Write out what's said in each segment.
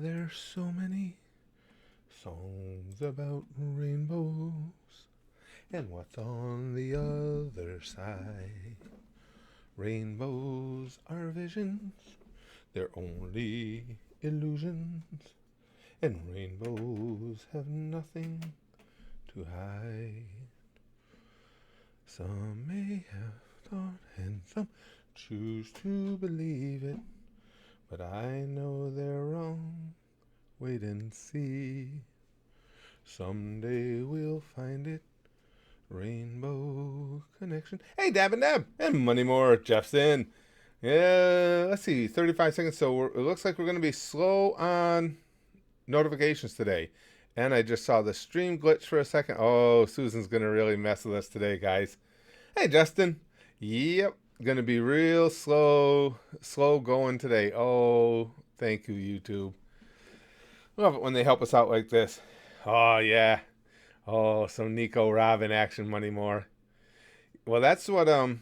There's so many songs about rainbows and what's on the other side. Rainbows are visions, they're only illusions, and rainbows have nothing to hide. Some may have thought and some choose to believe it, but I know they're wrong. Wait and see. Someday we'll find it. Rainbow Connection. Hey, Dab and Dab. And Money More. Jeff's in. Yeah, let's see. 35 seconds. So it looks like we're going to be slow on notifications today. And I just saw the stream glitch for a second. Oh, Susan's going to really mess with us today, guys. Hey, Justin. Yep. Going to be real slow going today. Oh, thank you, YouTube. Love it when they help us out like this. Oh, yeah. Oh, some Nico Robin action, Money More. Well, that's what, no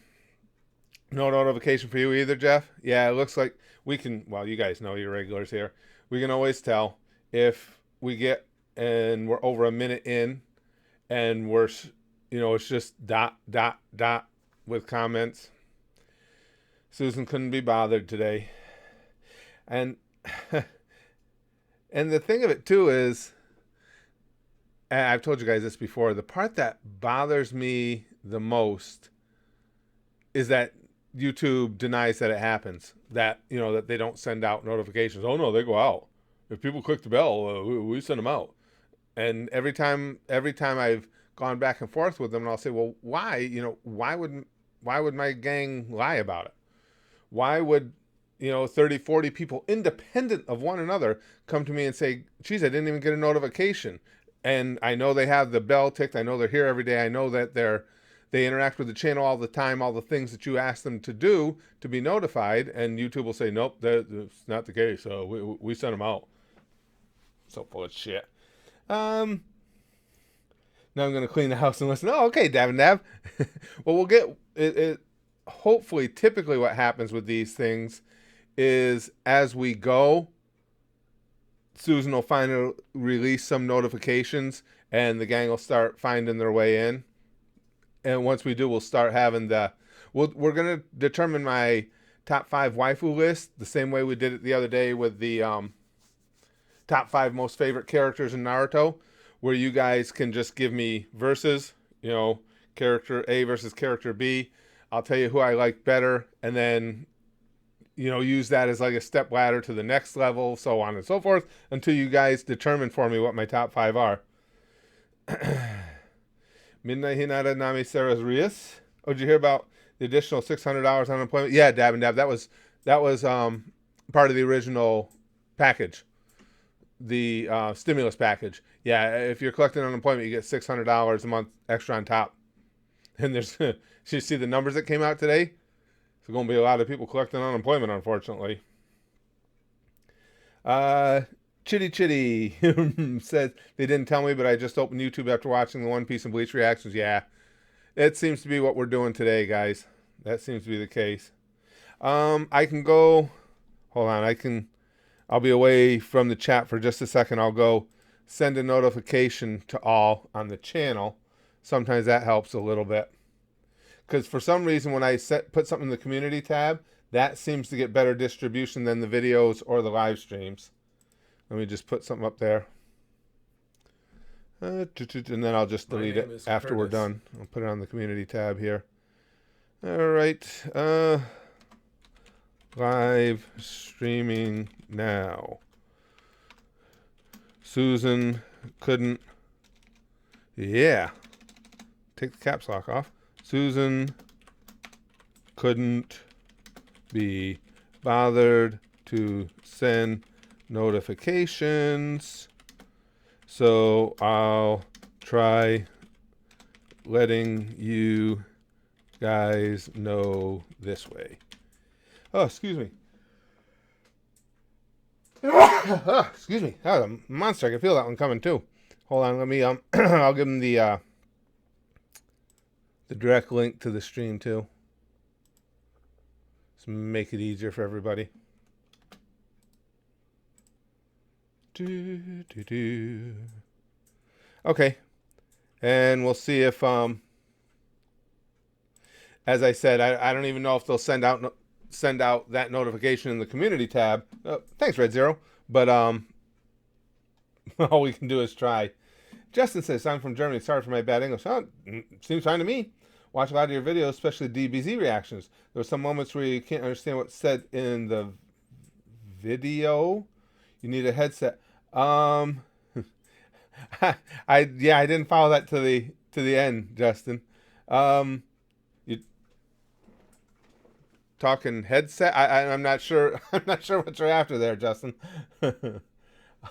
notification for you either, Jeff? Yeah, it looks like we can, well, you guys know you're regulars here. We can always tell if we get, and we're over a minute in, and we're, it's just dot, dot, dot with comments. Susan couldn't be bothered today. And, and the thing of it, too, is, and I've told you guys this before, the part that bothers me the most is that YouTube denies that it happens. That, that they don't send out notifications. Oh, no, they go out. If people click the bell, we send them out. And every time I've gone back and forth with them, and I'll say, well, why? Why would my gang lie about it? Why would 30, 40 people independent of one another come to me and say, geez, I didn't even get a notification. And I know they have the bell ticked. I know they're here every day. I know that they interact with the channel all the time, all the things that you ask them to do to be notified. And YouTube will say, nope, that's not the case. So we sent them out. So full of shit. Now I'm going to clean the house and listen. Oh, okay, Dab and Dab. Well, we'll get it. Hopefully, typically what happens with these things is as we go, Susan will finally release some notifications and the gang will start finding their way in. And once we do, we'll start having we're going to determine my top 5 waifu list the same way we did it the other day with the top 5 most favorite characters in Naruto, where you guys can just give me verses, character A versus character B. I'll tell you who I like better, and then use that as like a step ladder to the next level, so on and so forth, until you guys determine for me what my top 5 are. Midnight Hinata Nami Sarah's Rias. Oh, did you hear about the additional $600 unemployment? Yeah, Dab and Dab. That was part of the original package, the stimulus package. Yeah, if you're collecting unemployment, you get $600 a month extra on top. And there's, you see the numbers that came out today? There's going to be a lot of people collecting unemployment, unfortunately. Chitty Chitty says, they didn't tell me, but I just opened YouTube after watching the One Piece and Bleach reactions. Yeah, it seems to be what we're doing today, guys. That seems to be the case. I can go, hold on, I'll be away from the chat for just a second. I'll go send a notification to all on the channel. Sometimes that helps a little bit. Because for some reason, when I put something in the community tab, that seems to get better distribution than the videos or the live streams. Let me just put something up there. And then I'll just delete it after we're done. I'll put it on the community tab here. All right. Live streaming now. Susan couldn't. Yeah. Take the caps lock off. Susan couldn't be bothered to send notifications, so I'll try letting you guys know this way. Oh, excuse me. Excuse me. That was a monster. I can feel that one coming too. Hold on, let me I'll give them the direct link to the stream too. Let's make it easier for everybody. Okay, and we'll see if as I said, I don't even know if they'll send out that notification in the community tab. Thanks, Red Zero. But all we can do is try. Justin says, I'm from Germany. Sorry for my bad English. Oh, seems fine to me. Watch a lot of your videos, especially DBZ reactions. There were some moments where you can't understand what's said in the video. You need a headset. I didn't follow that to the end, Justin. You talking headset? I'm not sure. I'm not sure what you're after there, Justin.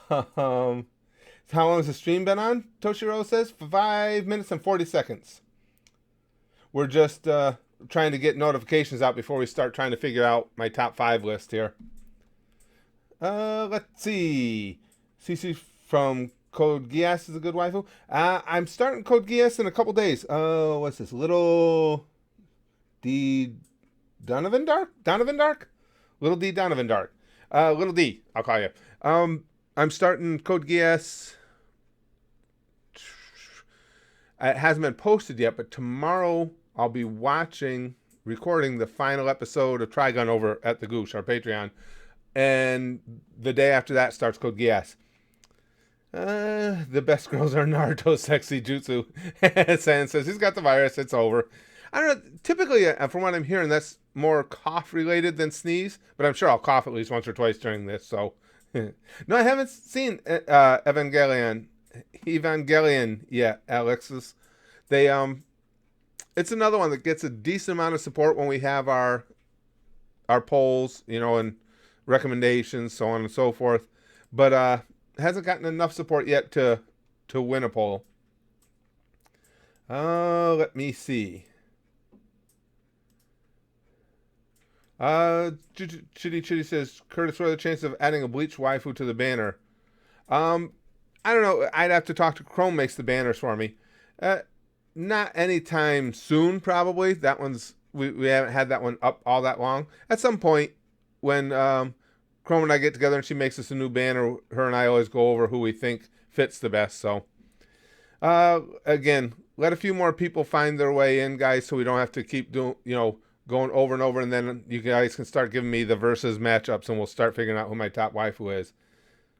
How long has the stream been on? Toshiro says 5 minutes and 40 seconds. We're just trying to get notifications out before we start trying to figure out my top 5 list here. Let's see. CC from Code Geass is a good waifu. I'm starting Code Geass in a couple days. What's this? Little D Donovan Dark? Little D Donovan Dark. Little D, I'll call you. I'm starting Code Geass. It hasn't been posted yet, but tomorrow I'll be recording the final episode of Trigun over at the Goosh, our Patreon. And the day after that starts Code Geass. The best girls are Naruto sexy jutsu. San says he's got the virus, it's over. I don't know, typically from what I'm hearing, that's more cough related than sneeze, but I'm sure I'll cough at least once or twice during this, so. No, I haven't seen Evangelion yet, Alexis. It's another one that gets a decent amount of support when we have our polls, and recommendations, so on and so forth. But hasn't gotten enough support yet to win a poll. Let me see. Chitty says, Curtis, what are the chances of adding a Bleach waifu to the banner? I don't know. I'd have to talk to Chrome makes the banners for me. Not anytime soon, probably. That one's we haven't had that one up all that long. At some point, when Chrome and I get together and she makes us a new banner, her and I always go over who we think fits the best. So, again, let a few more people find their way in, guys, so we don't have to keep doing, going over and over, and then you guys can start giving me the versus matchups, and we'll start figuring out who my top waifu is.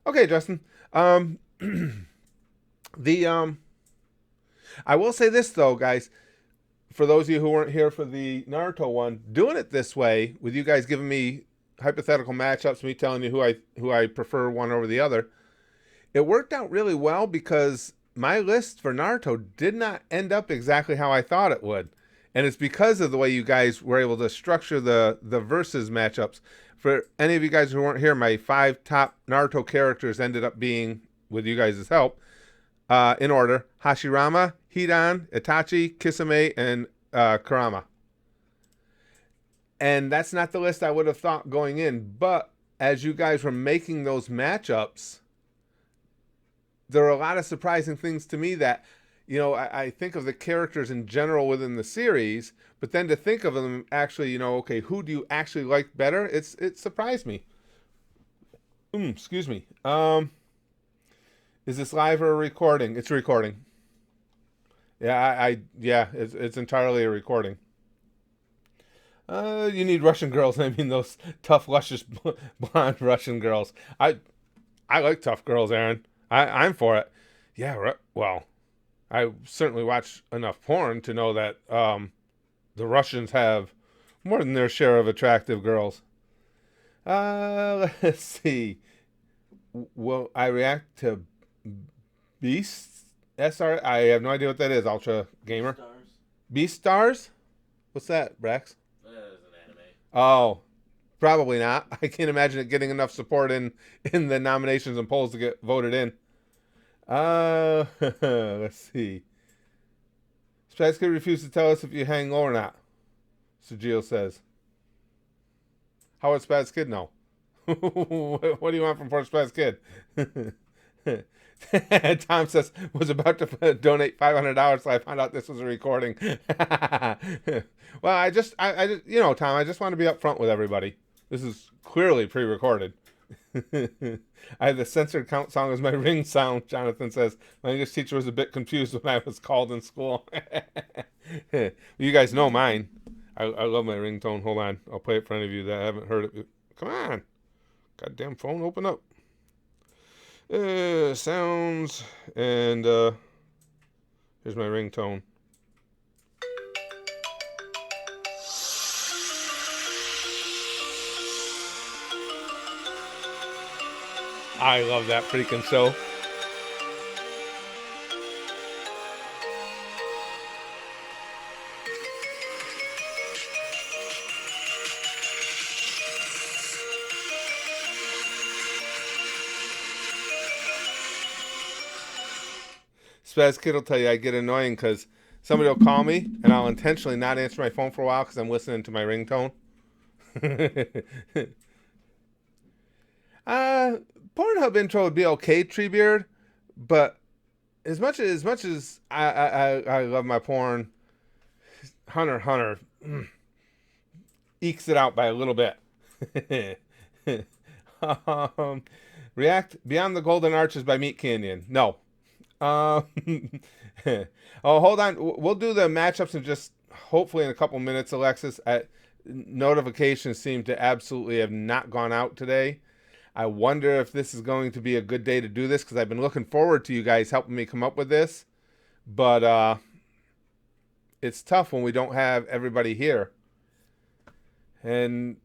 Okay, Justin. I will say this though, guys. For those of you who weren't here for the Naruto one, doing it this way with you guys giving me hypothetical matchups, me telling you who I prefer one over the other, it worked out really well because my list for Naruto did not end up exactly how I thought it would. And it's because of the way you guys were able to structure the versus matchups. For any of you guys who weren't here, my 5 top Naruto characters ended up being, with you guys' help, in order: Hashirama, Hidan, Itachi, Kisame, and Kurama. And that's not the list I would have thought going in. But as you guys were making those matchups, there are a lot of surprising things to me that, I think of the characters in general within the series, but then to think of them actually, okay, who do you actually like better? It surprised me. Excuse me. Is this live or a recording? It's a recording. Yeah, it's entirely a recording. You need Russian girls. I mean, those tough, luscious, blonde Russian girls. I like tough girls, Aaron. I'm for it. Yeah, well, I certainly watch enough porn to know that the Russians have more than their share of attractive girls. Let's see. Will I react to Beast SR? I have no idea what that is, Ultra Gamer. Beast Stars? What's that, Brax? That is an anime. Oh, probably not. I can't imagine it getting enough support in the nominations and polls to get voted in. Let's see. Spaz Kid refused to tell us if you hang low or not. Sergio says. How would Spaz Kid know? What do you want from poor Spaz Kid? Tom says, was about to donate $500, so I found out this was a recording. Well, I just, Tom, I just want to be upfront with everybody. This is clearly pre-recorded. I have the censored count song as my ring sound, Jonathan says. My English teacher was a bit confused when I was called in school. You guys know mine. I love my ringtone. Hold on. I'll play it for any of you that haven't heard it. Come on. Goddamn phone, open up. Sounds. And here's my ringtone. I love that freaking show. Spaz Kid will tell you I get annoying because somebody will call me and I'll intentionally not answer my phone for a while because I'm listening to my ringtone. uh, Pornhub intro would be okay, Treebeard, but as much as I love my porn, Hunter ekes it out by a little bit. um, React Beyond the Golden Arches by Meat Canyon. No. Um, oh, hold on. We'll do the matchups in just hopefully in a couple minutes, Alexis. Notifications seem to absolutely have not gone out today. I wonder if this is going to be a good day to do this because I've been looking forward to you guys helping me come up with this. But it's tough when we don't have everybody here. And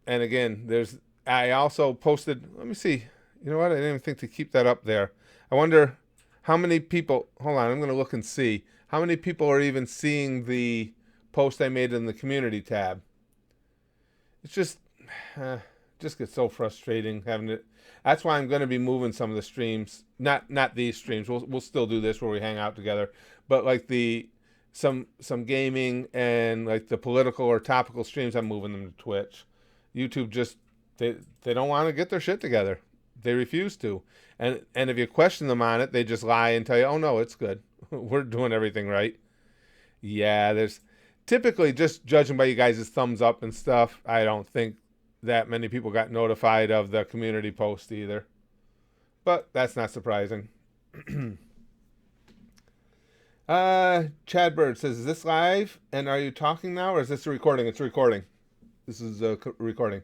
again, I also posted, let me see. You know what? I didn't even think to keep that up there. I wonder how many people, hold on, I'm going to look and see. How many people are even seeing the post I made in the community tab? It's just gets so frustrating having it. That's why I'm going to be moving some of the streams. Not these streams. We'll still do this where we hang out together. But like some gaming and like the political or topical streams, I'm moving them to Twitch. YouTube just they don't want to get their shit together. They refuse to. And if you question them on it, they just lie and tell you, "Oh no, it's good. We're doing everything right." Yeah, there's typically, just judging by you guys' thumbs up and stuff, I don't think that many people got notified of the community post either. But that's not surprising. Chad Bird says, "Is this live? And are you talking now, or is this a recording?" It's a recording. This is a recording.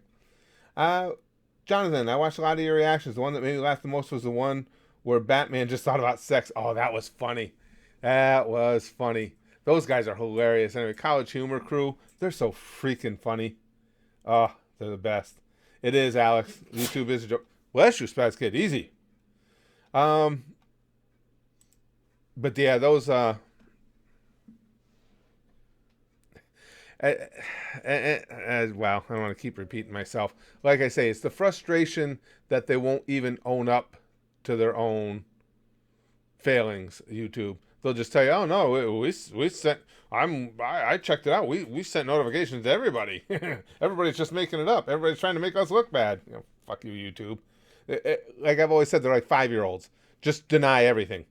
Jonathan, I watched a lot of your reactions. The one that made me laugh the most was the one where Batman just thought about sex. Oh, that was funny. That was funny. Those guys are hilarious. Anyway, College Humor Crew, they're so freaking funny. Oh, they're the best. It is, Alex. YouTube is a joke. Bless you, Spaz Kid. Easy. But yeah, those wow, I don't want to keep repeating myself. Like I say, it's the frustration that they won't even own up to their own failings. YouTube, they'll just tell you, "Oh no, we sent. I checked it out. We sent notifications to everybody. Everybody's just making it up. Everybody's trying to make us look bad. Fuck you, YouTube." Like I've always said, they're like 5-year-olds. Just deny everything.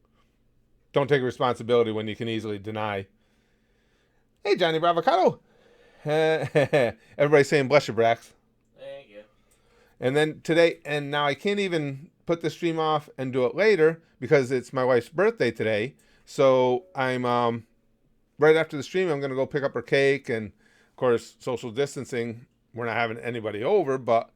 Don't take responsibility when you can easily deny. Hey, Johnny Bravocado. Everybody's saying bless you, Brax. Thank you. And then today, and now I can't even put the stream off and do it later because it's my wife's birthday today. So I'm right after the stream, I'm gonna go pick up her cake, and of course, social distancing. We're not having anybody over, but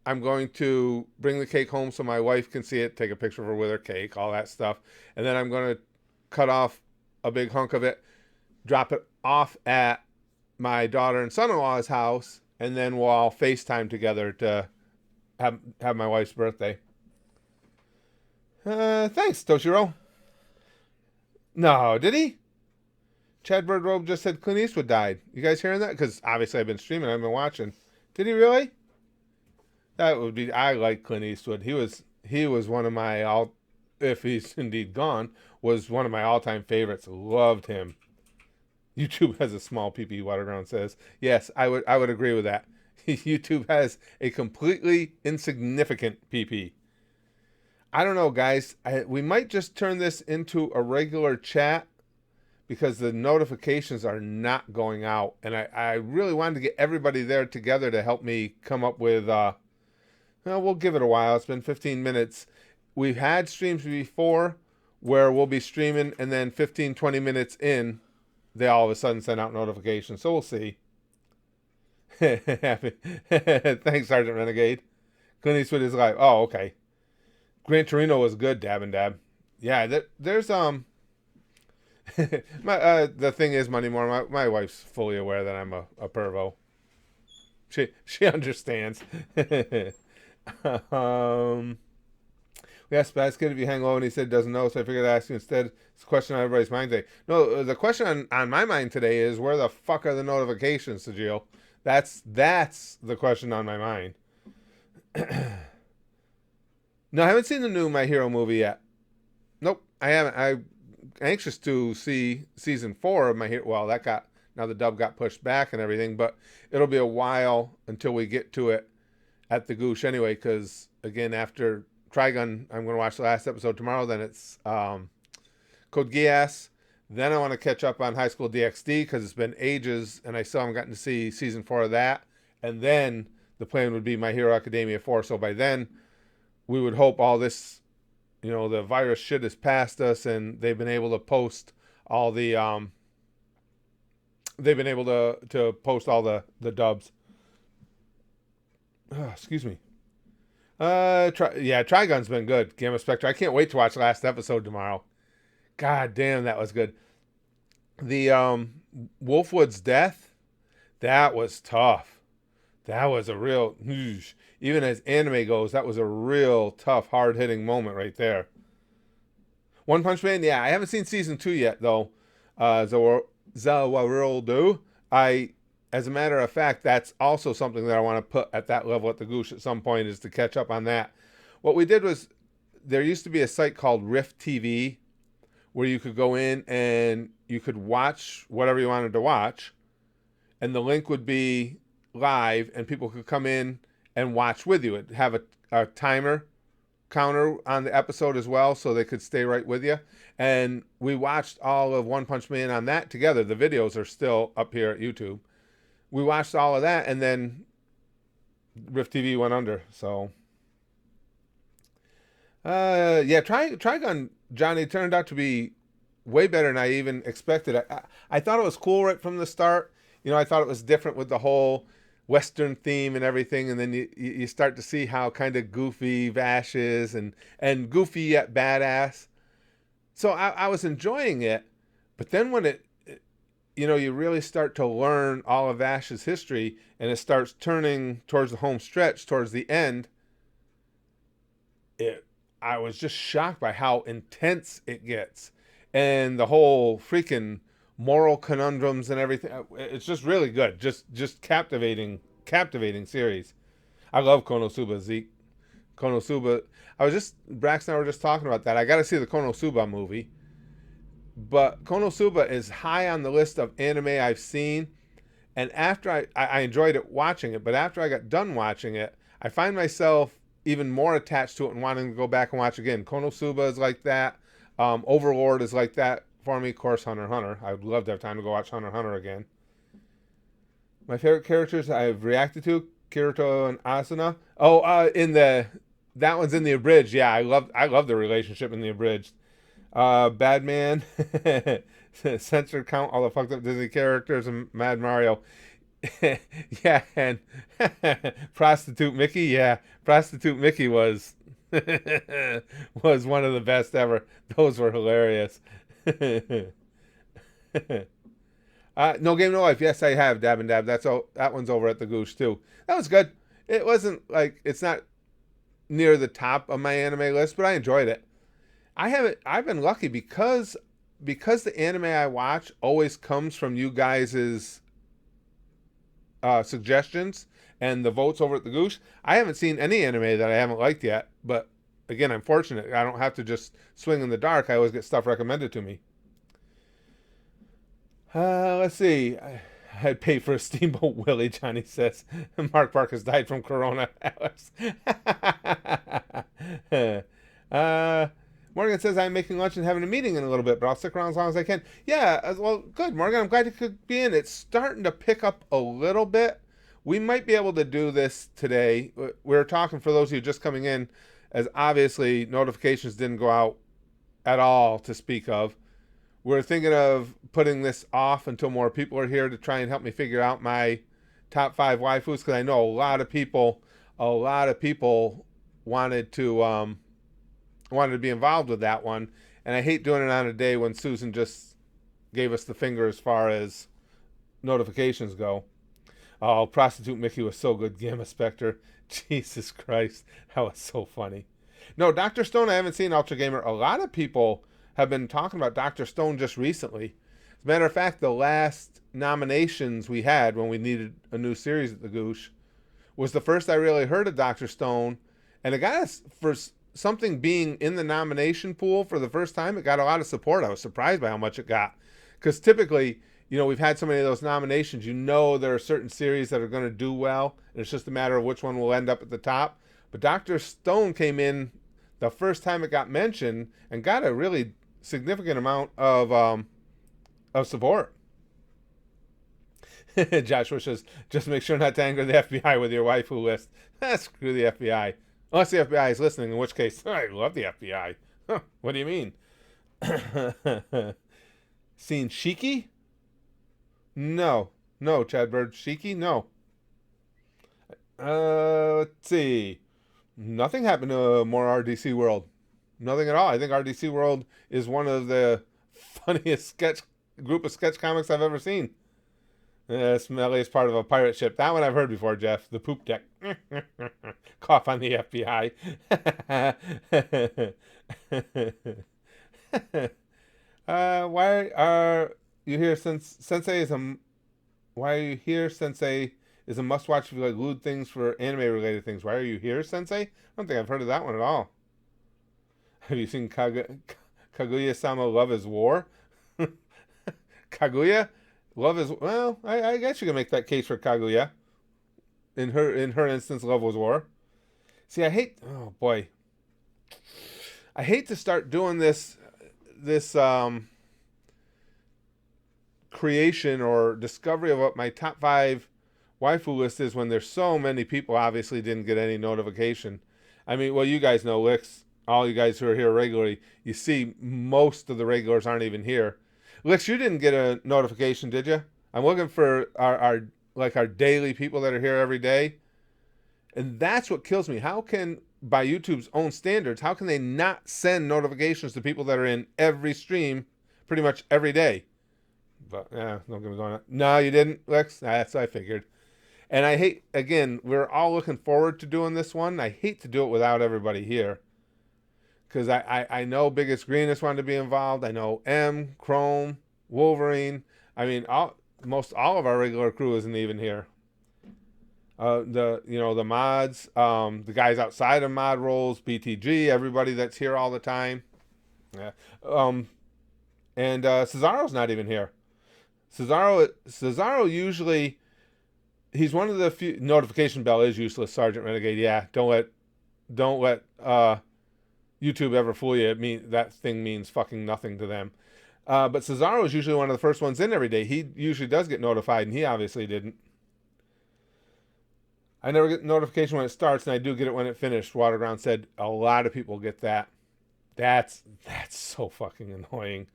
I'm going to bring the cake home so my wife can see it, take a picture of her with her cake, all that stuff, and then I'm going to cut off a big hunk of it, drop it off at my daughter and son-in-law's house, and then we'll all FaceTime together to have my wife's birthday. Thanks, Toshiro. No, did he? Chad Birdrobe just said Clint Eastwood died. You guys hearing that? Because obviously I've been streaming, I've been watching. Did he really? That would be. I like Clint Eastwood. He was one of my if he's indeed gone, was one of my all-time favorites. Loved him. YouTube has a small PP. Waterground says, yes, I would agree with that. YouTube has a completely insignificant PP. I don't know, guys. We might just turn this into a regular chat because the notifications are not going out. And I really wanted to get everybody there together to help me come up with, well, we'll give it a while. It's been 15 minutes. We've had streams before where we'll be streaming and then 15, 20 minutes in, they all of a sudden send out notifications. So we'll see. Thanks, Sergeant Renegade. Clint Eastwood is like, oh, okay. Gran Torino was good, Dab and Dab. Yeah, there's the thing is, Money More, my wife's fully aware that I'm a pervo. She understands. We asked Basket if you hang low, and he said doesn't know, so I figured I'd ask you instead. It's a question on everybody's mind today. No, the question on my mind today is where the fuck are the notifications, Sajil? That's the question on my mind. No, I haven't seen the new My Hero movie yet. Nope, I haven't. I'm anxious to see season 4 of My Hero. Well, now the dub got pushed back and everything, but it'll be a while until we get to it at the Goosh anyway, because again, after Trigun, I'm going to watch the last episode tomorrow. Then it's Code Geass. Then I want to catch up on High School DxD because it's been ages and I still haven't gotten to see season 4 of that. And then the plan would be My Hero Academia 4. So by then, we would hope all this, the virus shit is past us and they've been able to post all the, they've been able to post all the dubs. Oh, excuse me. Trigun's been good. Gamma Spectre. I can't wait to watch the last episode tomorrow. God damn, that was good. The Wolfwood's death, that was tough. That was a real, even as anime goes, that was a real tough, hard-hitting moment right there. One Punch Man, yeah, I haven't seen season 2 yet, though. Zawarildo. As a matter of fact, that's also something that I want to put at that level at the Goosh at some point, is to catch up on that. What we did was, there used to be a site called Rift TV, where you could go in and you could watch whatever you wanted to watch, and the link would be live, and people could come in and watch with you. It'd have a timer counter on the episode as well, so they could stay right with you. And we watched all of One Punch Man on that together. The videos are still up here at YouTube. We watched all of that, and then Rift TV went under. So, Trigun, Johnny, turned out to be way better than I even expected. I thought it was cool right from the start. I thought it was different with the whole Western theme and everything, and then you start to see how kind of goofy Vash is, and goofy yet badass. So I was enjoying it, but then when you really start to learn all of Vash's history, and it starts turning towards the home stretch, towards the end, I was just shocked by how intense it gets, and the whole freaking moral conundrums and everything. It's just really good. Just captivating series. I love Konosuba, Zeke. Konosuba. Braxton and I were just talking about that. I got to see the Konosuba movie. But Konosuba is high on the list of anime I've seen. And after I enjoyed it watching it, but after I got done watching it, I find myself even more attached to it and wanting to go back and watch again. Konosuba is like that. Overlord is like that for me. Of course, Hunter x Hunter. I would love to have time to go watch Hunter x Hunter again. My favorite characters I've reacted to, Kirito and Asuna. That one's in the abridged. Yeah, I love the relationship in the abridged. Badman, Censor Count, all the fucked up Disney characters, and Mad Mario. Yeah, and Prostitute Mickey. Yeah, Prostitute Mickey was one of the best ever. Those were hilarious. No Game No Life. Yes, I have Dab and Dab. That one's over at the Goosh too. That was good. It wasn't it's not near the top of my anime list, but I enjoyed it. I've been lucky because the anime I watch always comes from you guys' suggestions and the votes over at the Goosh. I haven't seen any anime that I haven't liked yet, but again, I'm fortunate. I don't have to just swing in the dark. I always get stuff recommended to me. Let's see. I'd pay for a Steamboat Willie, Johnny says. Mark Parker's died from Corona, Alex. More Morgan says I'm making lunch and having a meeting in a little bit, but I'll stick around as long as I can. Yeah, well, good, Morgan. I'm glad you could be in. It's starting to pick up a little bit. We might be able to do this today. We're talking, for those of you just coming in, as obviously notifications didn't go out at all to speak of. We're thinking of putting this off until more people are here to try and help me figure out my top 5 waifus, because I know a lot of people wanted to be involved with that one, and I hate doing it on a day when Susan just gave us the finger as far as notifications go. Oh, Prostitute Mickey was so good, Gamma Spectre. Jesus Christ, that was so funny. No, Dr. Stone, I haven't seen Ultra Gamer. A lot of people have been talking about Dr. Stone just recently. As a matter of fact, the last nominations we had when we needed a new series at the Goosh was the first I really heard of Dr. Stone, and it got us, for something being in the nomination pool for the first time, it got a lot of support. I was surprised by how much it got, because typically, we've had so many of those nominations, there are certain series that are going to do well, and it's just a matter of which one will end up at the top. But Dr. Stone came in the first time it got mentioned and got a really significant amount of support. Josh wishes, just make sure not to anger the FBI with your waifu list. Screw the FBI. Unless the FBI is listening, in which case, I love the FBI. Huh, what do you mean? Seen Shiki? No, Chad Bird. Shiki? No. Let's see. Nothing happened to more RDC World. Nothing at all. I think RDC World is one of the funniest group of sketch comics I've ever seen. Smelly is part of a pirate ship. That one I've heard before, Jeff. The poop deck. Cough on the FBI. Why are you here? Why are you here? Sensei is a must-watch if you like lewd things for anime-related things. Why are you here, Sensei? I don't think I've heard of that one at all. Have you seen Kaguya-sama Love is War? Kaguya? Love is, well, I guess you can make that case for Kaguya. In her instance, love was war. See, I hate to start doing this creation or discovery of what my top 5 waifu list is when there's so many people obviously didn't get any notification. I mean, well, you guys know, Licks, all you guys who are here regularly, you see most of the regulars aren't even here. Licks, you didn't get a notification, did you? I'm looking for our daily people that are here every day. And that's what kills me. How can, by YouTube's own standards, how can they not send notifications to people that are in every stream pretty much every day? But, yeah, don't get me going on. No, you didn't, Lex? That's what I figured. And I hate, again, we're all looking forward to doing this one. I hate to do it without everybody here. Because I know Biggest Greenest wanted to be involved. I know M, Chrome, Wolverine. I mean, most all of our regular crew isn't even here. The mods, the guys outside of mod roles, BTG, everybody that's here all the time. Yeah. And Cesaro's not even here. Cesaro usually, he's one of the few. Notification bell is useless, Sergeant Renegade. Yeah, don't let YouTube ever fool you. That thing means fucking nothing to them. But Cesaro is usually one of the first ones in every day. He usually does get notified, and he obviously didn't. I never get notification when it starts, and I do get it when it finished. Waterground said a lot of people get that. That's so fucking annoying.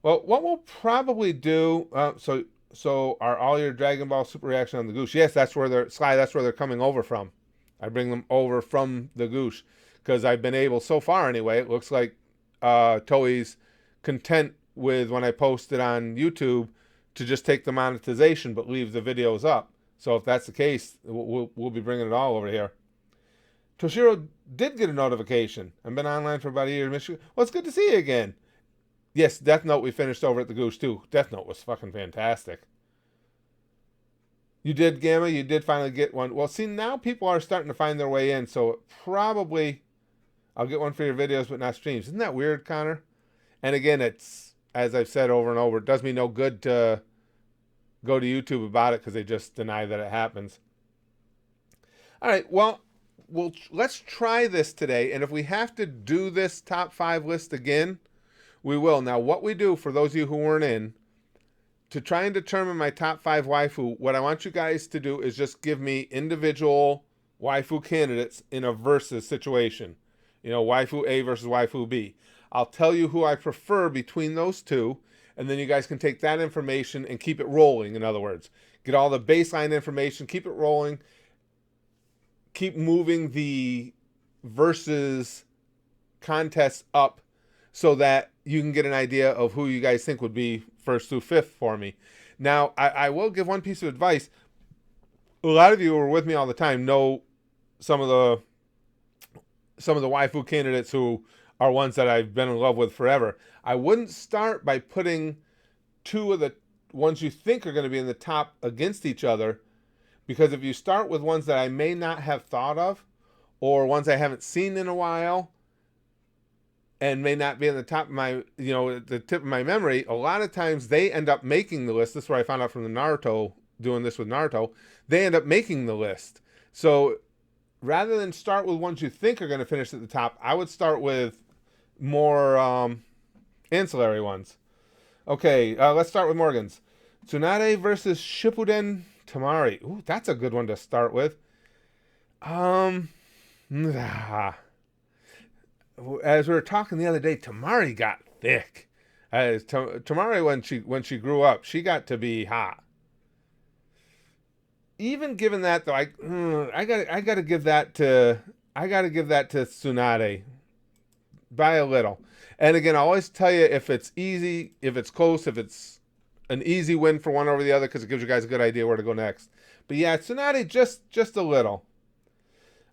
Well, what we'll probably do. So are all your Dragon Ball Super reaction on the Goosh? Yes, that's where they're coming over from. I bring them over from the Goosh because I've been able, so far anyway, it looks like Toei's content with when I post it on YouTube to just take the monetization but leave the videos up. So if that's the case, we'll be bringing it all over here. Toshiro did get a notification. I've been online for about a year. Well, it's good to see you again. Yes, Death Note we finished over at the Goose too. Death Note was fucking fantastic. You did, Gamma? You did finally get one. Well, see, now people are starting to find their way in, so probably I'll get one for your videos but not streams. Isn't that weird, Connor? And again, it's, as I've said over and over, it does me no good to go to YouTube about it because they just deny that it happens. All right, well, let's try this today, and if we have to do this top 5 list again, we will. Now, what we do, for those of you who weren't in, to try and determine my top 5 waifu, what I want you guys to do is just give me individual waifu candidates in a versus situation. You know, waifu A versus waifu B. I'll tell you who I prefer between those two, and then you guys can take that information and keep it rolling, in other words. Get all the baseline information, keep it rolling, keep moving the versus contest up so that you can get an idea of who you guys think would be first through fifth for me. Now, I will give one piece of advice. A lot of you who are with me all the time know some of the waifu candidates who are ones that I've been in love with forever. I wouldn't start by putting two of the ones you think are going to be in the top against each other, because if you start with ones that I may not have thought of, or ones I haven't seen in a while, and may not be in the top of my, the tip of my memory, a lot of times they end up making the list. This is where I found out from the Naruto, doing this with Naruto. They end up making the list. So rather than start with ones you think are going to finish at the top, I would start with more ancillary ones. Okay, let's start with Morgan's. Tsunade versus Shippuden Tamari. Ooh, that's a good one to start with. As we were talking the other day, Tamari got thick. Tamari, when she grew up, she got to be hot. Even given that, though, I gotta give that to Tsunade by a little. And again, I always tell you, if it's easy, if it's close, if it's an easy win for one over the other, because it gives you guys a good idea where to go next. But yeah, Tsunade just a little.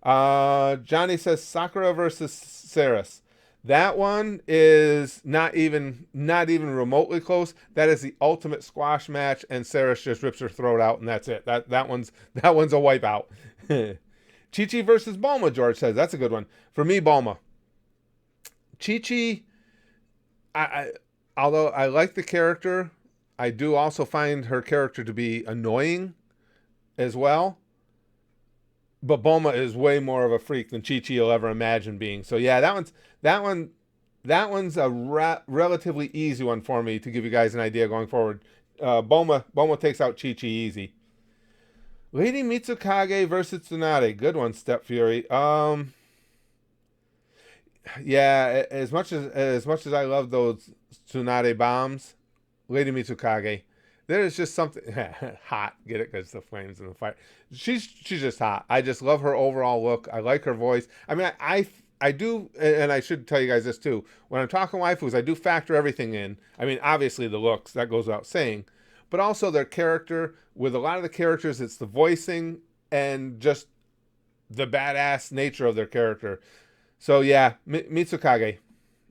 Johnny says Sakura versus Saris. That one is not even remotely close. That is the ultimate squash match, and Saris just rips her throat out, and that's it. That one's a wipeout. Chi-Chi versus Bulma, George says. That's a good one. For me, Bulma. Chi-Chi, although I like the character, I do also find her character to be annoying as well. But Bulma is way more of a freak than Chi-Chi will ever imagine being. So yeah, that one's a relatively easy one for me to give you guys an idea going forward. Bulma takes out Chi-Chi easy. Lady Mitsukage versus Tsunade. Good one, Step Fury. Yeah, as much as I love those Tsunade bombs, Lady Mitsukage, there is just something hot. Get it? Because the flames and the fire. She's just hot. I just love her overall look. I like her voice. I mean, I do, and I should tell you guys this too. When I'm talking waifus, I do factor everything in. I mean, obviously the looks, that goes without saying, but also their character. With a lot of the characters, it's the voicing and just the badass nature of their character. So yeah, Mitsukage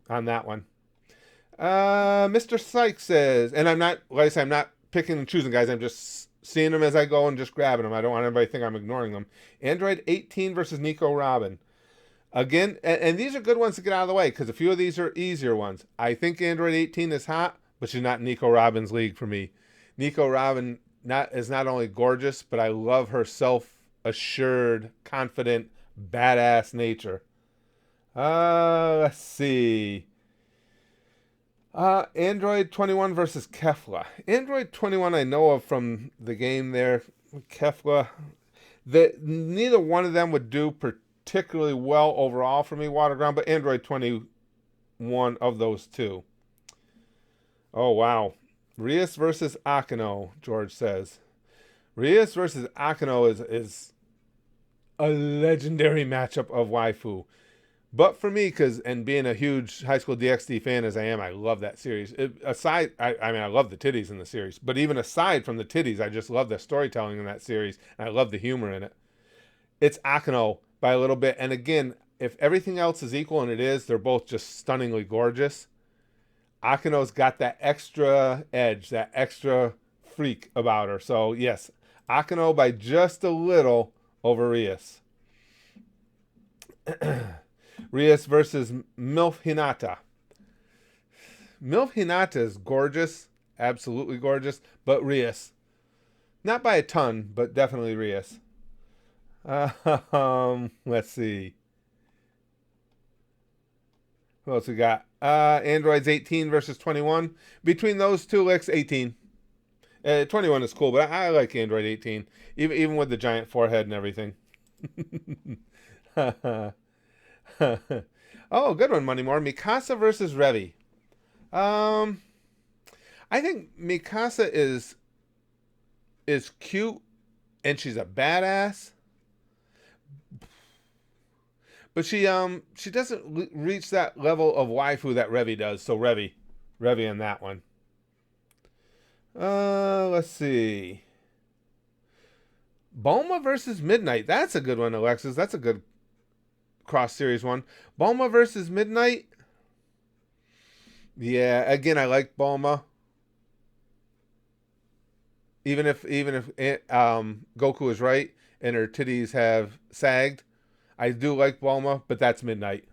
on that one. Mr. Sykes says, and I'm not, like I said, I'm not picking and choosing, guys. I'm just seeing them as I go and just grabbing them. I don't want anybody to think I'm ignoring them. Android 18 versus Nico Robin. Again, and these are good ones to get out of the way, because a few of these are easier ones. I think Android 18 is hot, but she's not Nico Robin's league for me. Nico Robin is not only gorgeous, but I love her self-assured, confident, badass nature. Let's see. Android 21 versus Kefla. Android 21 I know of from the game there. Kefla. Neither one of them would do particularly well overall for me, Waterground, but Android 21 of those two. Oh, wow. Rias versus Akino, George says. Rias versus Akino is a legendary matchup of waifu. But for me, and being a huge High School DxD fan as I am, I love that series. I love the titties in the series. But even aside from the titties, I just love the storytelling in that series. And I love the humor in it. It's Akino by a little bit. And again, if everything else is equal, and it is, they're both just stunningly gorgeous. Akino's got that extra edge, that extra freak about her. So yes, Akino by just a little over Rias. Rias versus MILF Hinata. MILF Hinata is gorgeous, absolutely gorgeous, but Rias. Not by a ton, but definitely Rias. Let's see. Who else we got? Androids 18 versus 21. Between those two licks, 18. 21 is cool, but I like Android 18, even with the giant forehead and everything. Oh, good one, Moneymore. Mikasa versus Revi. Um, I think Mikasa is cute and she's a badass, but she doesn't reach that level of waifu that Revi does. So Revi on that one. Let's see. Bulma versus Midnight. That's a good one, Alexis. That's a good cross series one. Bulma versus Midnight. Yeah, again, I like Bulma. Even if Goku is right and her titties have sagged, I do like Bulma, but that's Midnight.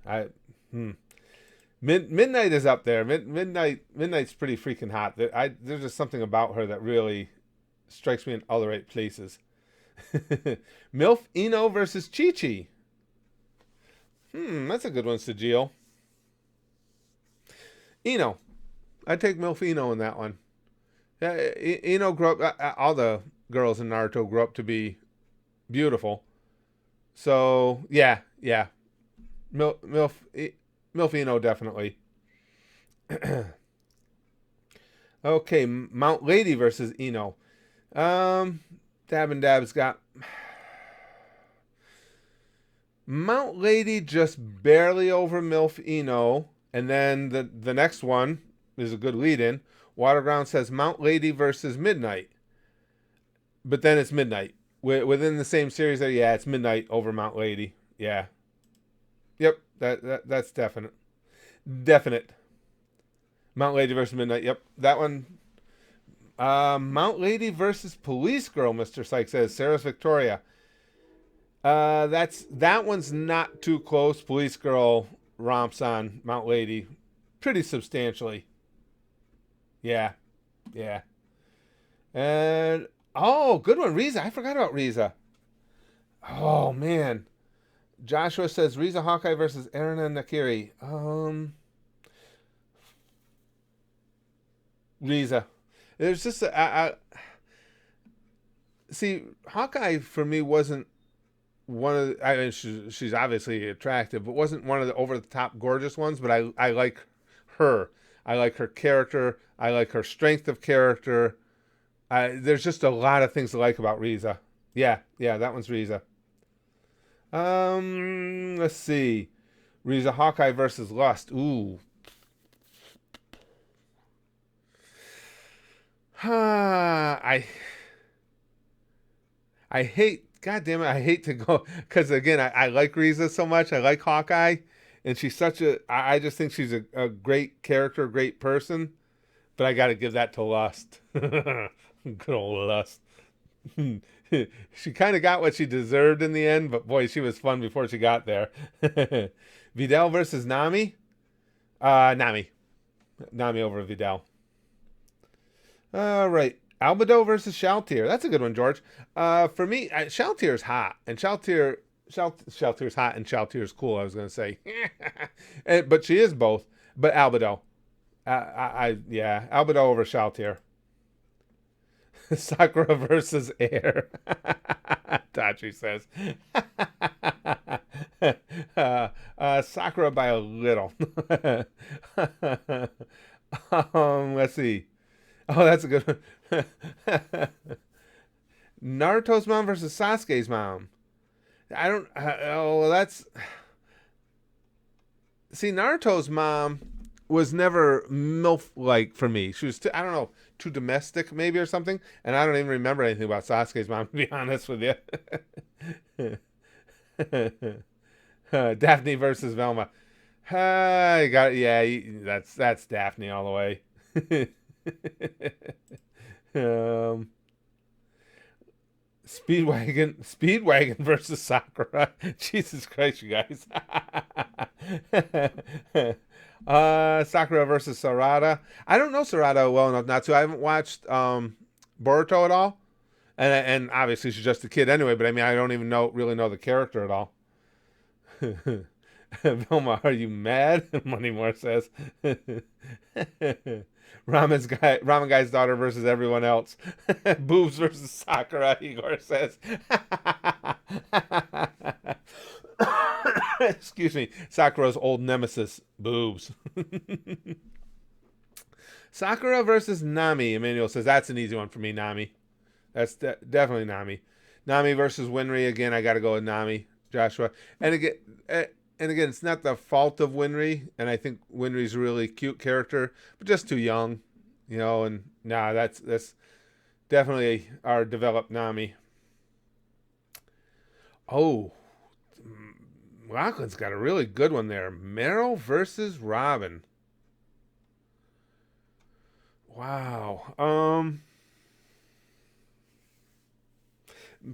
Midnight is up there. Midnight's pretty freaking hot. There's just something about her that really strikes me in all the right places. Milf Ino versus Chi Chi. That's a good one, Sajil. Ino. I'd take Milf Ino in that one. Yeah, Ino grew up. All the girls in Naruto grew up to be beautiful. So yeah. Milf Ino definitely. Okay, Mount Lady versus Ino. Dab and Dab's got Mount Lady just barely over MILF Eno, and then the next one is a good lead-in. Waterground says Mount Lady versus Midnight, but then it's Midnight within the same series. Yeah, it's Midnight over Mount Lady. Yeah, yep, that's definite. Mount Lady versus Midnight. Yep, that one. Mount Lady versus Police Girl. Mr. Sykes says Sarah's Victoria. That one's not too close. Police Girl romps on Mount Lady pretty substantially. Yeah. And good one, Riza. I forgot about Riza. Oh man. Joshua says Riza Hawkeye versus Erina Nakiri. Riza. There's just see, Hawkeye for me wasn't one of the, I mean, she's obviously attractive, but wasn't one of the over the top gorgeous ones. But I like her. I like her character. I like her strength of character. There's just a lot of things to like about Riza. Yeah, that one's Riza. Let's see, Riza Hawkeye versus Lust. Ooh. I hate, God damn it, I hate to go, because again, I like Riza so much. I like Hawkeye, and she's such I just think she's a great character, great person, but I got to give that to Lust. Good old Lust. She kind of got what she deserved in the end, but boy, she was fun before she got there. Videl versus Nami? Nami. Nami over Videl. All right. Albedo versus Shaltier. That's a good one, George. For me, Shaltier's hot, and Shaltier's hot, and Shaltier's cool. I was going to say, but she is both. But Albedo, Albedo over Shaltier. Sakura versus Air. Tachi says, Sakura by a little. Let's see. Oh, that's a good one. Naruto's mom versus Sasuke's mom. I don't. Well, that's. See, Naruto's mom was never MILF like for me. She was, I don't know, too domestic maybe or something. And I don't even remember anything about Sasuke's mom, to be honest with you. Daphne versus Velma. You got it. Yeah, that's Daphne all the way. um, Speedwagon versus Sakura. Jesus Christ, you guys. Sakura versus Sarada. I don't know Sarada well enough not to. I haven't watched Boruto at all, And obviously she's just a kid anyway. But I mean, I don't even really know the character at all. Vilma, are you mad? Moneymore says. Ramen guy's daughter versus everyone else. Boobs versus Sakura. Igor says. Excuse me. Sakura's old nemesis. Boobs. Sakura versus Nami. Emmanuel says that's an easy one for me. Nami. That's definitely Nami. Nami versus Winry. Again, I got to go with Nami. Joshua. And again, it's not the fault of Winry, and I think Winry's a really cute character, but just too young, you know. And nah, that's definitely our developed Nami. Oh, Lachlan's got a really good one there. Meryl versus Robin. Wow.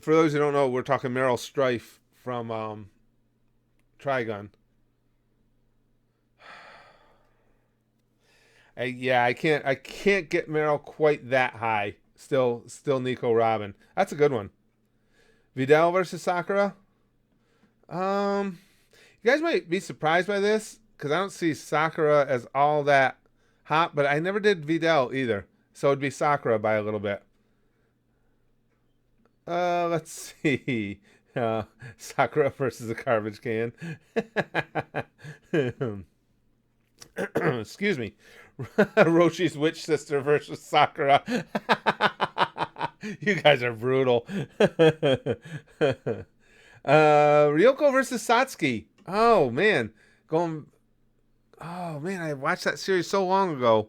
For those who don't know, we're talking Meryl Strife from Trigun. I can't get Meryl quite that high. Still Nico Robin. That's a good one. Videl versus Sakura. You guys might be surprised by this because I don't see Sakura as all that hot, but I never did Videl either, so it'd be Sakura by a little bit. Let's see. Sakura versus a garbage can. Excuse me. Roshi's witch sister versus Sakura. You guys are brutal. Ryoko versus Satsuki. Oh man, going. Oh man, I watched that series so long ago.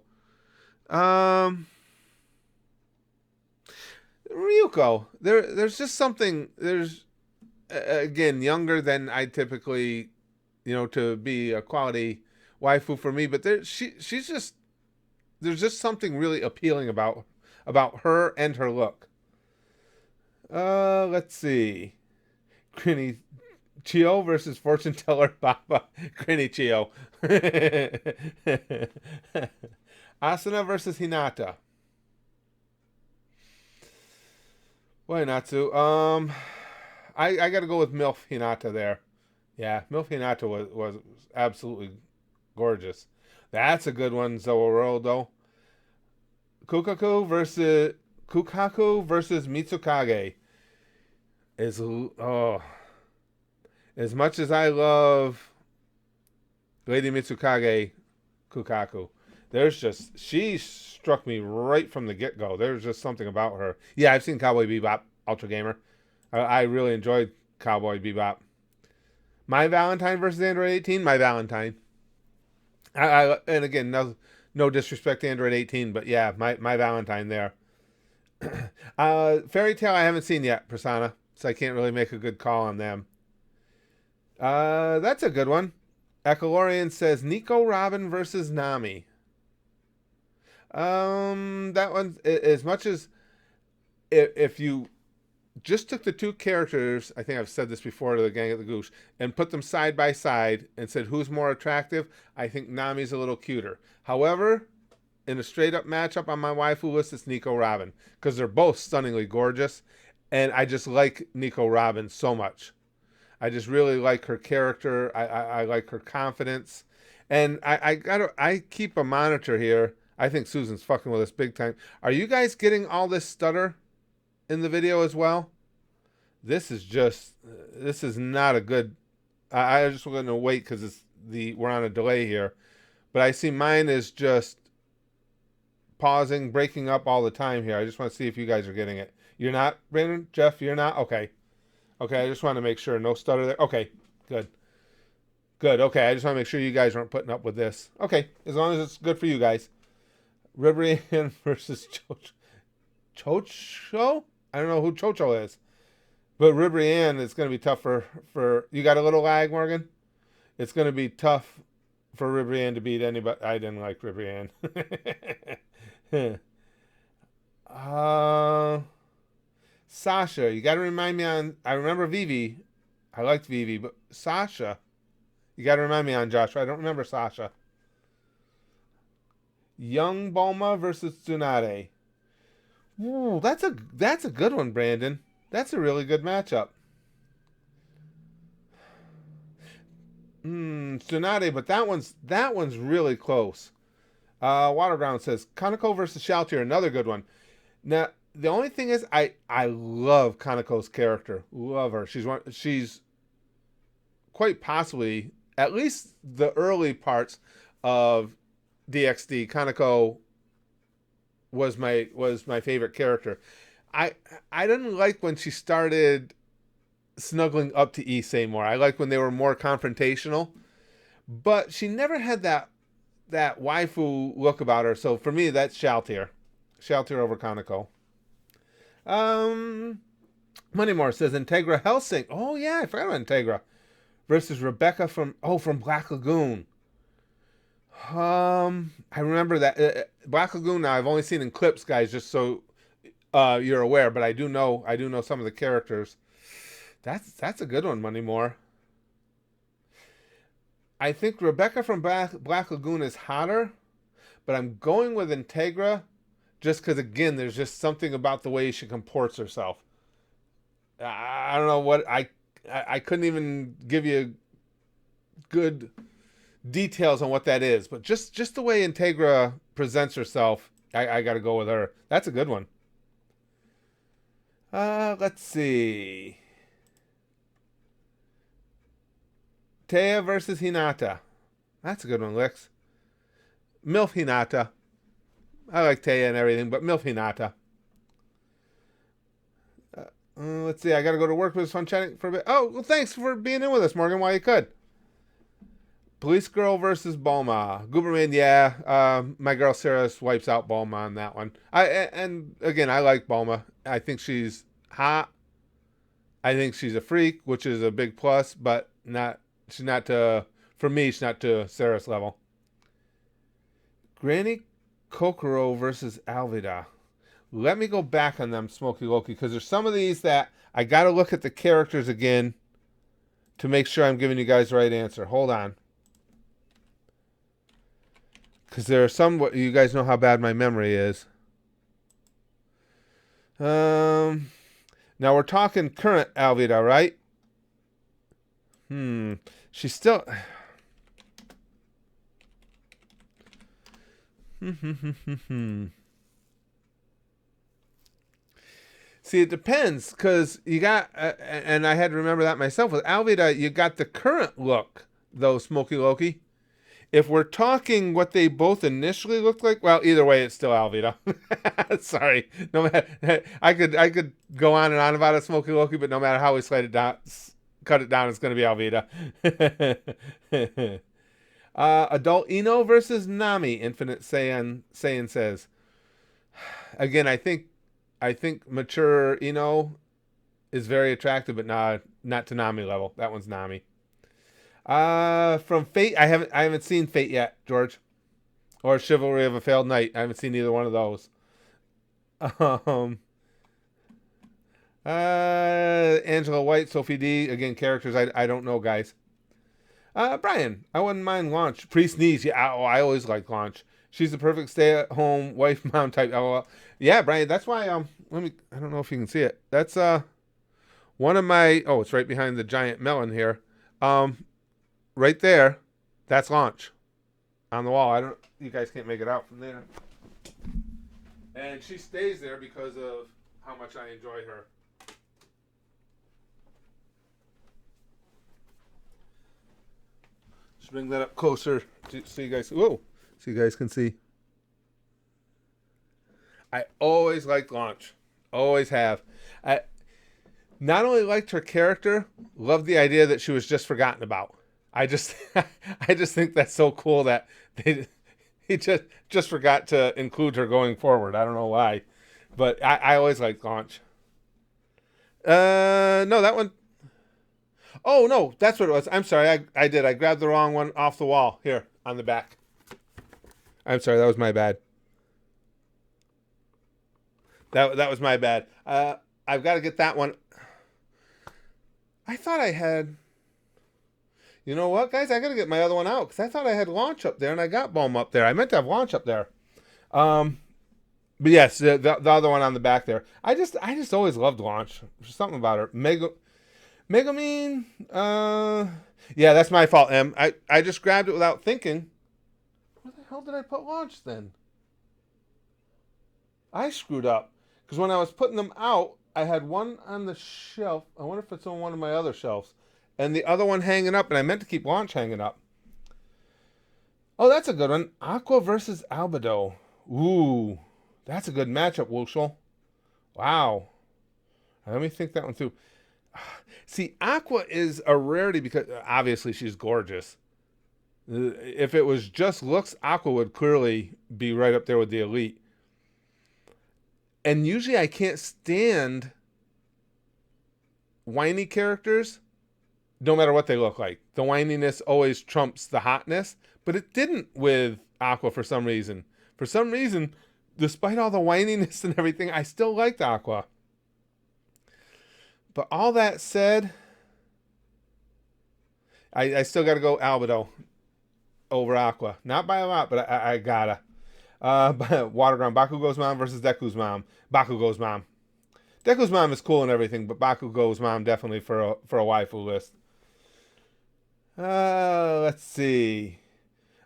Ryuko. There's just something. There's again younger than I typically, to be a quality waifu for me. But she's just there's just something really appealing about her and her look. Let's see. Grinny Chio versus fortune teller Baba. Grinny Chio. Asuna versus Hinata. Why Natsu? I got to go with MILF Hinata there. Yeah, MILF Hinata was absolutely gorgeous. That's a good one, Zorodo. Kukaku versus Mitsukage. As much as I love Lady Mitsukage Kukaku, she struck me right from the get-go. There's just something about her. Yeah, I've seen Cowboy Bebop, Ultra Gamer. I really enjoyed Cowboy Bebop. My Valentine versus Android 18, My Valentine. And again, no disrespect to Android 18, but yeah, my Valentine there. Fairy Tail I haven't seen yet, Persona, so I can't really make a good call on them. That's a good one. Echolorian says Nico Robin versus Nami. That one, as much as if you just took the two characters, I think I've said this before to the gang at the Goosh, and put them side by side and said who's more attractive, I think Nami's a little cuter. However, in a straight up matchup on my waifu list, it's Nico Robin because they're both stunningly gorgeous, and I just like Nico Robin so much. I just really like her character. I like her confidence, and I keep a monitor here. I think Susan's fucking with us big time. Are you guys getting all this stutter in the video as well? This is not a good. I just going to wait because we're on a delay here, but I see mine is just pausing, breaking up all the time here. I just want to see if you guys are getting it. You're not, Brandon? Jeff, you're not? Okay, I just want to make sure no stutter there. Okay, good. Okay, I just want to make sure you guys aren't putting up with this. Okay, as long as it's good for you guys. Ribrian versus Chocho? I don't know who Chocho is. But Ribrian is going to be tough for... You got a little lag, Morgan? It's going to be tough for Ribrian to beat anybody. I didn't like Ribrian. Sasha, you got to remind me on... I remember Vivi. I liked Vivi, but Sasha... You got to remind me on Joshua. I don't remember Sasha. Young Bulma versus Tsunade. Ooh, that's a good one, Brandon. That's a really good matchup. Tsunade, but that one's really close. Waterground says Kaneko versus Shoutier, another good one. Now the only thing is, I love Kaneko's character. Love her. She's quite possibly, at least the early parts of DxD. Kaneko was my favorite character. I I didn't like when she started snuggling up to Issei more. I like when they were more confrontational, but she never had that waifu look about her. So for me, that's Shaltier. Shaltier over Kaneko. Um, Moneymore says Integra Helsing. Oh yeah, I forgot about Integra versus Rebecca from Black Lagoon. I remember that Black Lagoon. Now I've only seen in clips, guys, just so you're aware. But I do know some of the characters. That's a good one, Moneymore. I think Rebecca from Black Lagoon is hotter, but I'm going with Integra just because, again, there's just something about the way she comports herself. I don't know what I couldn't even give you good details on what that is, but just the way Integra presents herself, I got to go with her. That's a good one. Let's see. Taya versus Hinata. That's a good one, Lex. MILF Hinata. I like Taya and everything, but MILF Hinata. Let's see. I got to go to work, but it's fun chatting for a bit. Oh, well, thanks for being in with us, Morgan, while you could. Police Girl versus Bulma. Gooberman, yeah. My girl Sarah wipes out Bulma on that one. And again, I like Bulma. I think she's hot. I think she's a freak, which is a big plus, but not. She's not to. For me, she's not to Sarah's level. Granny Kokoro versus Alvida. Let me go back on them, Smokey Loki, because there's some of these that I got to look at the characters again to make sure I'm giving you guys the right answer. Hold on. Because there are some, you guys know how bad my memory is. Now we're talking current Alvida, right? She's still. See, it depends because you got, and I had to remember that myself with Alvida. You got the current look, though, Smokey Loki. If we're talking what they both initially looked like, well, either way, it's still Alvida. Sorry, no matter, I could go on and on about it, Smokey Loki, but no matter how we cut it down, it's going to be Alvida. Adult Ino versus Nami. Infinite Saiyan says. Again, I think mature Ino is very attractive, but not to Nami level. That one's Nami. From Fate, I haven't seen Fate yet, George, or Chivalry of a Failed Knight. I haven't seen either one of those. Um, Angela White, Sophie D. Again, characters I don't know, guys. Brian, I wouldn't mind Launch. Priest Knees, yeah. I always like Launch. She's the perfect stay-at-home wife mom type. LOL. Yeah, Brian. That's why. Let me. I don't know if you can see it. That's one of my. Oh, it's right behind the giant melon here. Right there. That's Launch on the wall. I don't. You guys can't make it out from there. And she stays there because of how much I enjoy her. Just bring that up closer so you guys. Whoa, so you guys can see. I always liked Launch. Always have. I not only liked her character, loved the idea that she was just forgotten about. I just, I just think that's so cool that he just forgot to include her going forward. I don't know why, but I always liked Launch. No, that one. Oh no, that's what it was. I'm sorry, I did. I grabbed the wrong one off the wall here on the back. I'm sorry, that was my bad. That was my bad. I've got to get that one. I thought I had. You know what, guys? I got to get my other one out because I thought I had Launch up there and I got Bulma up there. I meant to have Launch up there. But yes, the other one on the back there. I just always loved Launch. There's something about her. Megumin. Yeah, that's my fault. I just grabbed it without thinking. Where the hell did I put Launch then? I screwed up because when I was putting them out, I had one on the shelf. I wonder if it's on one of my other shelves, and the other one hanging up. And I meant to keep Launch hanging up. Oh, that's a good one. Aqua versus Albedo. Ooh, that's a good matchup, Wushel. Wow. Let me think that one through. See, Aqua is a rarity because obviously she's gorgeous. If it was just looks, Aqua would clearly be right up there with the elite. And usually I can't stand whiny characters, no matter what they look like. The whininess always trumps the hotness, but it didn't with Aqua for some reason. For some reason, despite all the whininess and everything, I still liked Aqua. But all that said, I still got to go Albedo over Aqua. Not by a lot, but I gotta. Waterground, Bakugo's mom versus Deku's mom. Bakugo's mom. Deku's mom is cool and everything, but Bakugo's mom definitely for a waifu list. Let's see.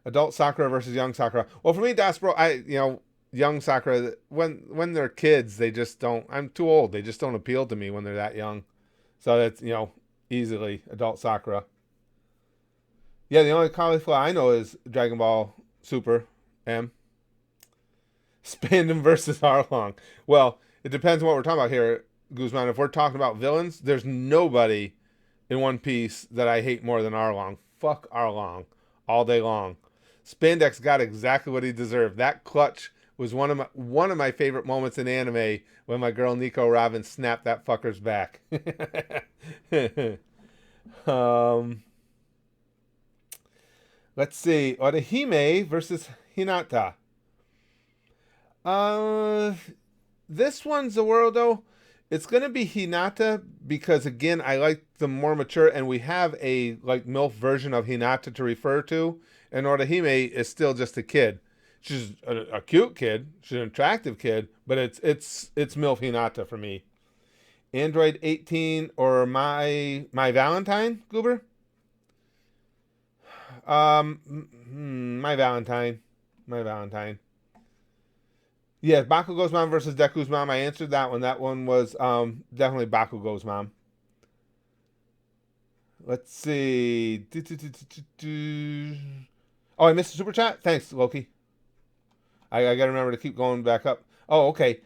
Adult Sakura versus young Sakura. Well, for me, Bro, young Sakura, when they're kids, they just don't. I'm too old. They just don't appeal to me when they're that young. So that's easily adult Sakura. Yeah, the only cauliflower I know is Dragon Ball Super M. Spandam versus Arlong. Well, it depends on what we're talking about here, Guzman. If we're talking about villains, there's nobody in One Piece that I hate more than Arlong. Fuck Arlong all day long. Spandex got exactly what he deserved. That clutch was one of my favorite moments in anime when my girl Nico Robin snapped that fucker's back. Let's see. Orihime versus Hinata. Uh, this one's the world though. It's gonna be Hinata because again, I like the more mature, and we have a like MILF version of Hinata to refer to. And Orihime is still just a kid. She's a cute kid. She's an attractive kid, but it's MILF Hinata for me. Android 18 or my Valentine, Goober? My Valentine. My Valentine. Yeah, Bakugo's mom versus Deku's mom. I answered that one. That one was definitely Bakugo's mom. Let's see. Oh, I missed a super chat? Thanks, Loki. I gotta remember to keep going back up. Oh, okay.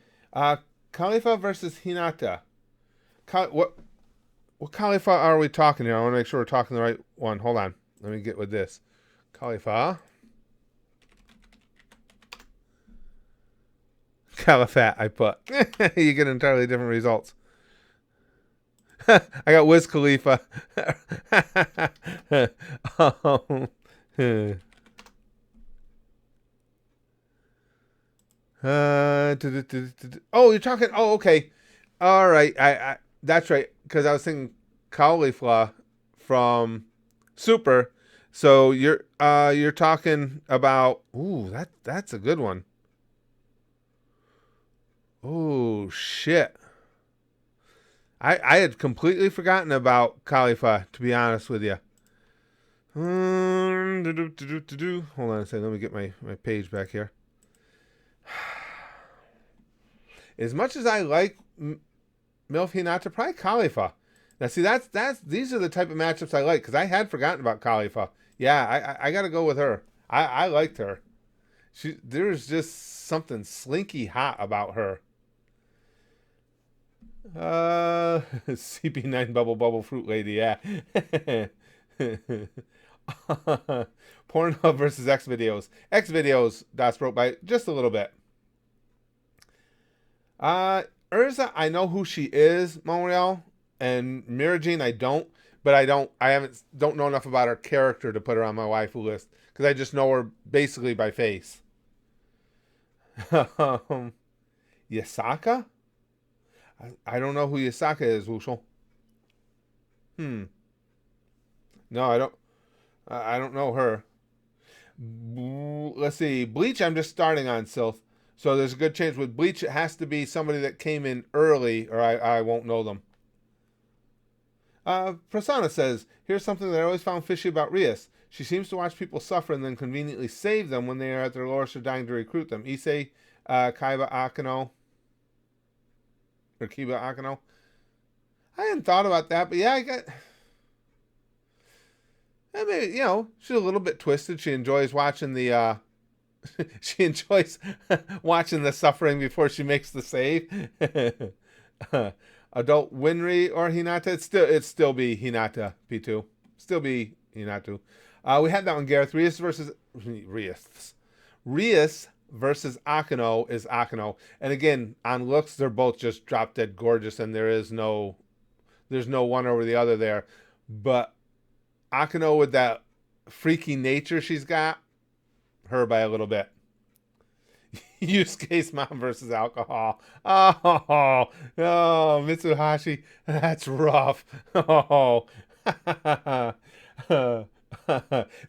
Khalifa versus Hinata. What Khalifa are we talking here? I want to make sure we're talking the right one. Hold on. Let me get with this. Khalifa. Caliphate, I put. You get entirely different results. I got Wiz Khalifa. um, oh, you're talking. Oh, okay. All right. I that's right. Because I was thinking cauliflower from Super. So you're talking about. Ooh, that's a good one. Oh shit. I had completely forgotten about cauliflower. To be honest with you. Hold on a second. Let me get my page back here. As much as I like MILF Hinata, probably cauliflower. Now, see, these are the type of matchups I like because I had forgotten about cauliflower. Yeah, I got to go with her. I liked her. There's just something slinky hot about her. CP9 Bubble Fruit Lady, yeah. Pornhub versus X videos. X videos dots broke by just a little bit. Urza, I know who she is, Monreal, and Mirajine, I don't, but I don't know enough about her character to put her on my waifu list because I just know her basically by face. Yasaka? I don't know who Yasaka is, Wushel. No, I don't. I don't know her. Let's see. Bleach, I'm just starting on, Sylph. So there's a good chance with Bleach, it has to be somebody that came in early, or I won't know them. Prasanna says, here's something that I always found fishy about Rias. She seems to watch people suffer and then conveniently save them when they are at their lowest or dying to recruit them. Issei Kaiba Akano. Or Kiba Akano. I hadn't thought about that, but yeah, I mean, she's a little bit twisted. She enjoys watching the she enjoys watching the suffering before she makes the save. Adult Winry or Hinata, it'd still be Hinata P2. Still be Hinata. We had that one, Gareth. Rias versus Akano is Akano. And again, on looks, they're both just drop dead gorgeous, and there's no one over the other there. But Akano, with that freaky nature she's got, her by a little bit. Use case mom versus alcohol. Oh, Mitsuhashi, that's rough. Oh.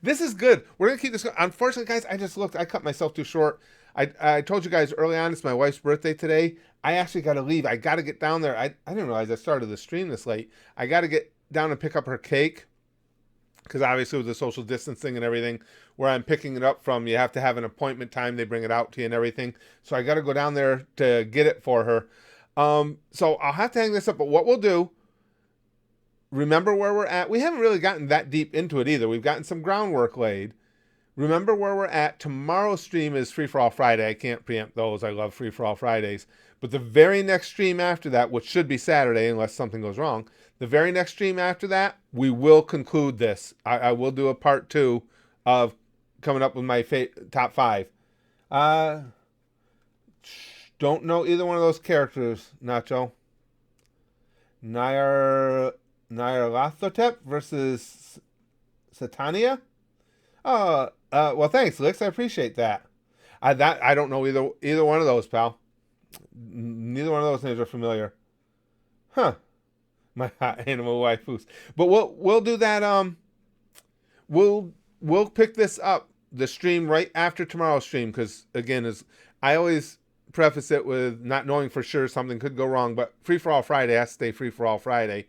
This is good. We're going to keep this going. Unfortunately, guys, I cut myself too short. I told you guys early on, it's my wife's birthday today. I actually got to leave. I got to get down there. I didn't realize I started the stream this late. I got to get down and pick up her cake. Because obviously with the social distancing and everything, where I'm picking it up from, you have to have an appointment time. They bring it out to you and everything. So I got to go down there to get it for her. So I'll have to hang this up. But what we'll do, remember where we're at. We haven't really gotten that deep into it either. We've gotten some groundwork laid. Remember where we're at. Tomorrow's stream is Free For All Friday. I can't preempt those. I love Free For All Fridays. But the very next stream after that, which should be Saturday unless something goes wrong, the very next stream after that, we will conclude this. I will do a part 2 of coming up with my top 5. Don't know either one of those characters, Nacho. Nyarlathotep versus Satania? Well, thanks, Lix. I appreciate that. I don't know either one of those, pal. Neither one of those names are familiar. Huh. My hot animal waifus. But we'll do that. We'll pick this up, the stream, right after tomorrow's stream, because again, I always preface it with not knowing for sure, something could go wrong, but Free For All Friday has to stay Free For All Friday.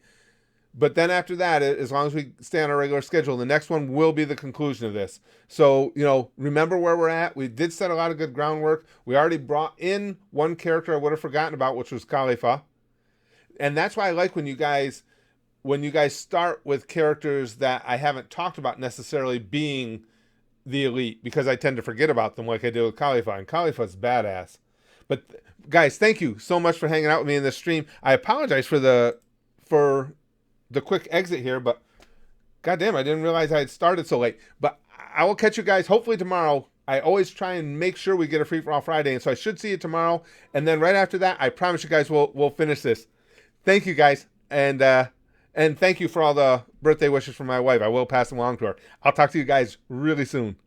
But then after that, as long as we stay on our regular schedule, the next one will be the conclusion of this. So, remember where we're at. We did set a lot of good groundwork. We already brought in one character I would have forgotten about, which was Khalifa. And that's why I like when you guys start with characters that I haven't talked about necessarily being the elite, because I tend to forget about them like I did with Khalifa. And Khalifa's badass. But guys, thank you so much for hanging out with me in this stream. I apologize for the quick exit here, but goddamn, I didn't realize I had started so late. But I will catch you guys hopefully tomorrow. I always try and make sure we get a Free For All Friday, and so I should see you tomorrow. And then right after that, I promise you guys we'll finish this. Thank you guys, and thank you for all the birthday wishes from my wife. I will pass them along to her. I'll talk to you guys really soon.